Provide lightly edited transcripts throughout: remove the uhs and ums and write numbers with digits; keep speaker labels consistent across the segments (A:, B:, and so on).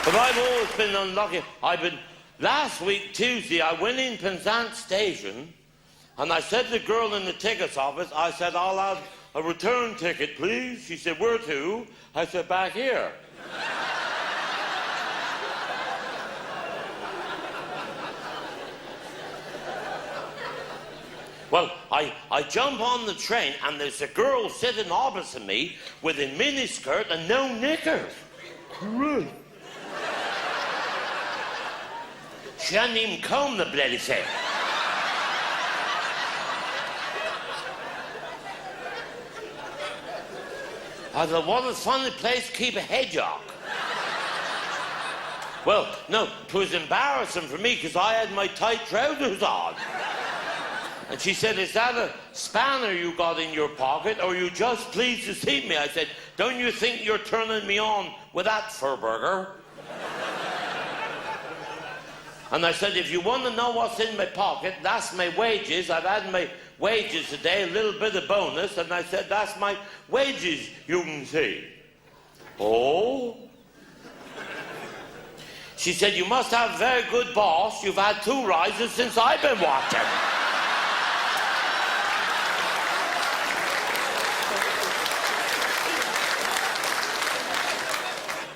A: But I've always been unlucky. Last week, Tuesday, I went in Penzance Station and I said to the girl in the tickets office, I said, I'll have a return ticket, please. She said, where to? I said, back here. Well, I jump on the train and there's a girl sitting opposite me with a miniskirt and no knickers. Right. She hadn't even combed the bloody thing. I thought, what a funny place to keep a hedgehog. Well, no, it was embarrassing for me because I had my tight trousers on. And she said, is that a spanner you got in your pocket or are you just pleased to see me? I said, don't you think you're turning me on with that furburger? And I said, if you want to know what's in my pocket, that's my wages. I've had my wages today, a little bit of bonus. And I said, that's my wages, you can see. Oh? She said, you must have a very good boss. You've had 2 rises since I've been watching.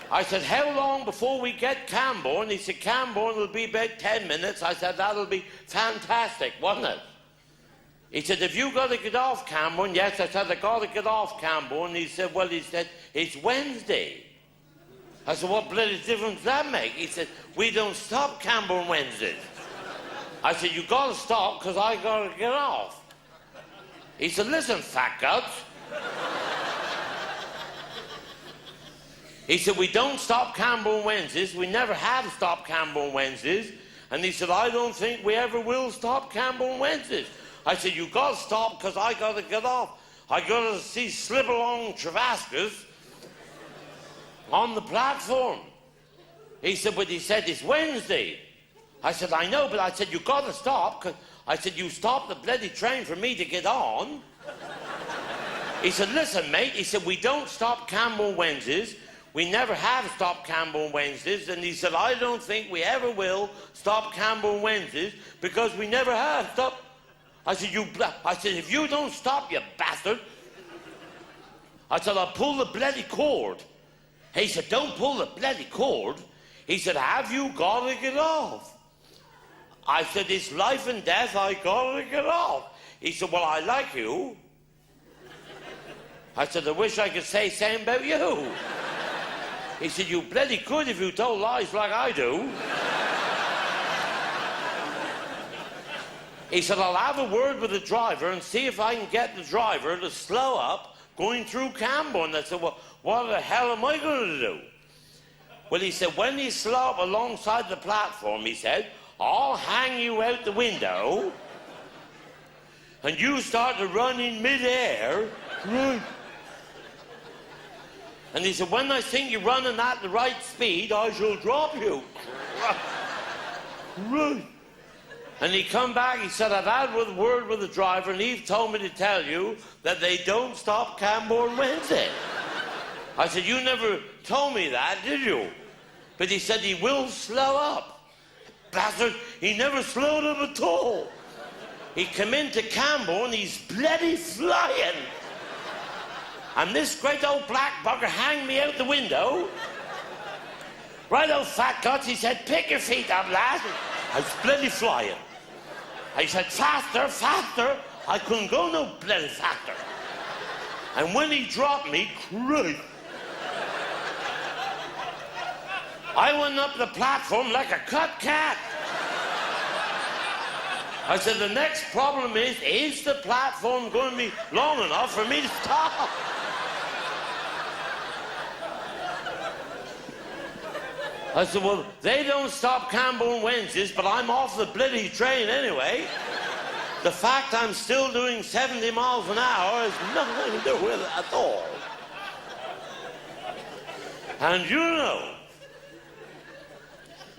A: I said, how long before we get Camborne? He said, Camborne will be about 10 minutes. I said, that'll be fantastic, won't it? He said, have you got to get off Camborne? Yes, I said, I got to get off Camborne. He said, well, it's Wednesday. I said, what bloody difference does that make? He said, we don't stop Camborne Wednesdays. I said, you got to stop because I got to get off. He said, listen, fat guts. He said, we don't stop Camborne Wednesdays. We never have stopped Camborne Wednesdays. And he said, I don't think we ever will stop Camborne Wednesdays. I said, you got to stop because I got to get off. I got to see slip-along Travascus on the platform. He said, but he said, it's Wednesday. I said, I know, but I said, you got to stop. Cause I said, you stopped the bloody train for me to get on. He said, listen, mate. He said, we don't stop Camborne Wednesdays. We never have stopped Camborne Wednesdays. And he said, I don't think we ever will stop Camborne Wednesdays because we never have stopped. I said, if you don't stop, you bastard. I said, I'll pull the bloody cord. He said, don't pull the bloody cord. He said, have you got to get off? I said, it's life and death, I got to get off. He said, well, I like you. I said, I wish I could say same about you. He said, you bloody could if you told lies like I do. He said, I'll have a word with the driver and see if I can get the driver to slow up going through Camborne. I said, well, what the hell am I going to do? Well, he said, when you slow up alongside the platform, he said, I'll hang you out the window and you start to run in midair. Right. And he said, when I think you're running at the right speed, I shall drop you. Right. And he come back, he said, I've had a word with the driver, and he's told me to tell you that they don't stop Camborne Wednesday. I said, you never told me that, did you? But he said he will slow up. Bastard, he never slowed up at all. He come into Camborne, he's bloody flying. And this great old black bugger hanged me out the window. Right, old fat guts, he said, pick your feet up, lad. I was bloody flying. I said, faster, faster. I couldn't go no bloody faster. And when he dropped me, Christ, I went up the platform like a cut cat. I said, the next problem is the platform going to be long enough for me to stop? I said, well, they don't stop Camborne Wednesdays, but I'm off the bloody train anyway. The fact I'm still doing 70 miles an hour has nothing to do with it at all. And you know,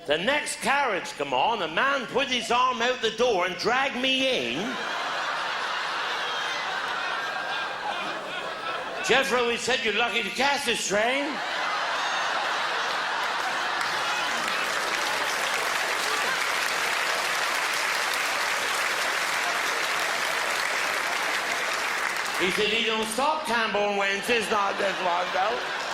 A: the next carriage come on, a man put his arm out the door and dragged me in. Jethro, he said, you're lucky to catch this train. He said he don't stop Camborne Wednesdays, not this one, though.